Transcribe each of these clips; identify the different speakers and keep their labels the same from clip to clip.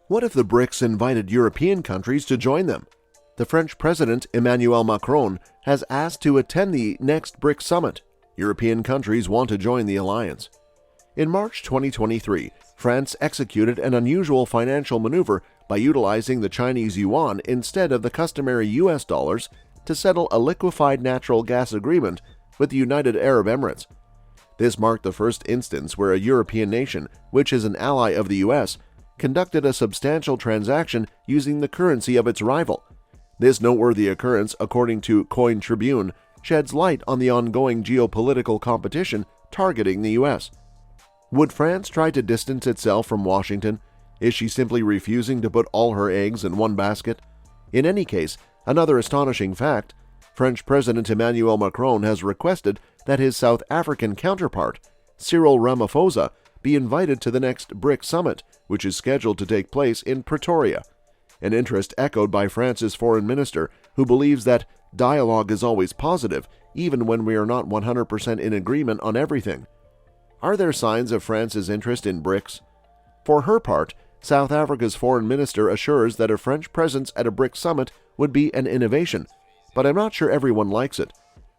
Speaker 1: What if the BRICS invited European countries to join them? The French President Emmanuel Macron has asked to attend the next BRICS summit. European countries want to join the alliance. In March 2023, France executed an unusual financial maneuver by utilizing the Chinese yuan instead of the customary US dollars to settle a liquefied natural gas agreement with the United Arab Emirates. This marked the first instance where a European nation, which is an ally of the US, conducted a substantial transaction using the currency of its rival. This noteworthy occurrence, according to Cointribune, sheds light on the ongoing geopolitical competition targeting the US. Would France try to distance itself from Washington? Is she simply refusing to put all her eggs in one basket? In any case, another astonishing fact: French President Emmanuel Macron has requested that his South African counterpart, Cyril Ramaphosa, be invited to the next BRICS summit, which is scheduled to take place in Pretoria. An interest echoed by France's foreign minister, who believes that dialogue is always positive, even when we are not 100% in agreement on everything. Are there signs of France's interest in BRICS? For her part, South Africa's foreign minister assures that a French presence at a BRICS summit would be an innovation, but I'm not sure everyone likes it.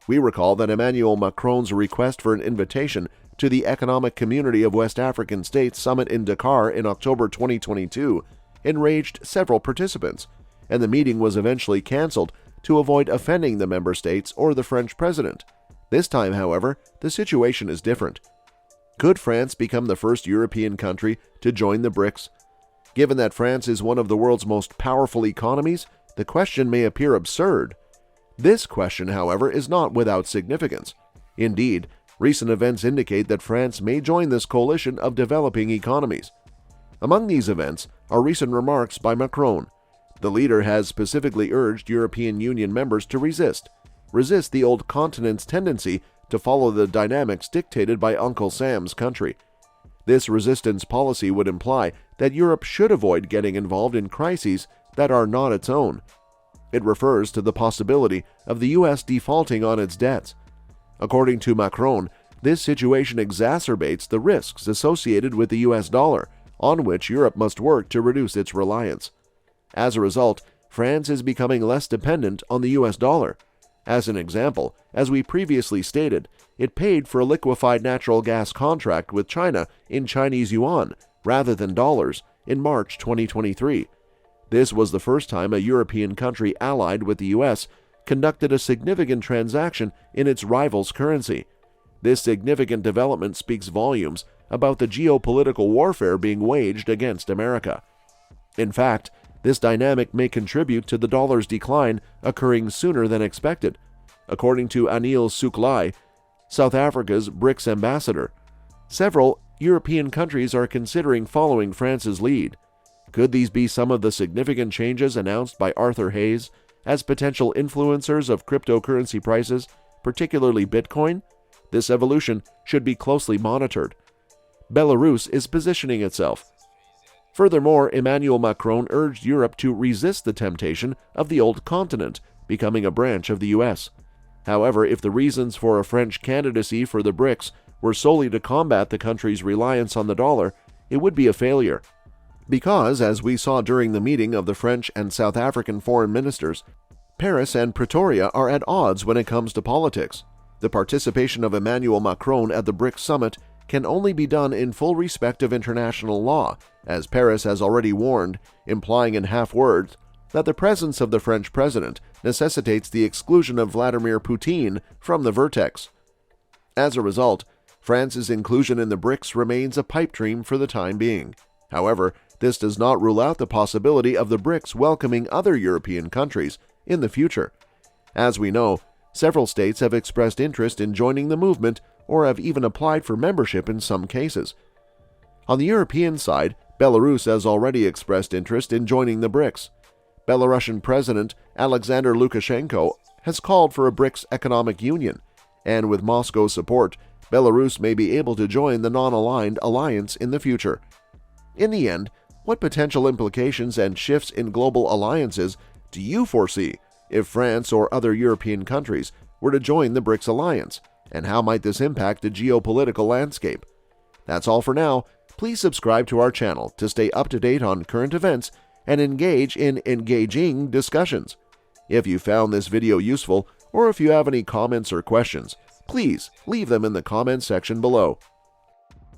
Speaker 1: We recall that Emmanuel Macron's request for an invitation to the Economic Community of West African States summit in Dakar in October 2022 enraged several participants, and the meeting was eventually cancelled to avoid offending the member states or the French president. This time, however, the situation is different. Could France become the first European country to join the BRICS? Given that France is one of the world's most powerful economies, the question may appear absurd. This question, however, is not without significance. Indeed, recent events indicate that France may join this coalition of developing economies. Among these events are recent remarks by Macron. The leader has specifically urged European Union members to resist the old continent's tendency to follow the dynamics dictated by Uncle Sam's country. This resistance policy would imply that Europe should avoid getting involved in crises that are not its own. It refers to the possibility of the US defaulting on its debts. According to Macron, this situation exacerbates the risks associated with the US dollar, on which Europe must work to reduce its reliance. As a result, France is becoming less dependent on the US dollar. As an example, as we previously stated, it paid for a liquefied natural gas contract with China in Chinese yuan rather than dollars in March 2023. This was the first time a European country allied with the US conducted a significant transaction in its rival's currency. This significant development speaks volumes about the geopolitical warfare being waged against America. In fact, this dynamic may contribute to the dollar's decline occurring sooner than expected, according to Anil Suklai, South Africa's BRICS ambassador. Several European countries are considering following France's lead. Could these be some of the significant changes announced by Arthur Hayes as potential influencers of cryptocurrency prices, particularly Bitcoin? This evolution should be closely monitored. Belarus is positioning itself. Furthermore, Emmanuel Macron urged Europe to resist the temptation of the old continent becoming a branch of the US. However, if the reasons for a French candidacy for the BRICS were solely to combat the country's reliance on the dollar, it would be a failure. Because, as we saw during the meeting of the French and South African foreign ministers, Paris and Pretoria are at odds when it comes to politics. The participation of Emmanuel Macron at the BRICS summit can only be done in full respect of international law, as Paris has already warned, implying in half words that the presence of the French president necessitates the exclusion of Vladimir Putin from the vertex. As a result, France's inclusion in the BRICS remains a pipe dream for the time being. However, this does not rule out the possibility of the BRICS welcoming other European countries in the future. As we know, several states have expressed interest in joining the movement or have even applied for membership in some cases. On the European side, Belarus has already expressed interest in joining the BRICS. Belarusian President Alexander Lukashenko has called for a BRICS economic union, and with Moscow's support, Belarus may be able to join the non-aligned alliance in the future. In the end, what potential implications and shifts in global alliances do you foresee if France or other European countries were to join the BRICS alliance, and how might this impact the geopolitical landscape? That's all for now. Please subscribe to our channel to stay up to date on current events and engage in engaging discussions. If you found this video useful, or if you have any comments or questions, please leave them in the comments section below.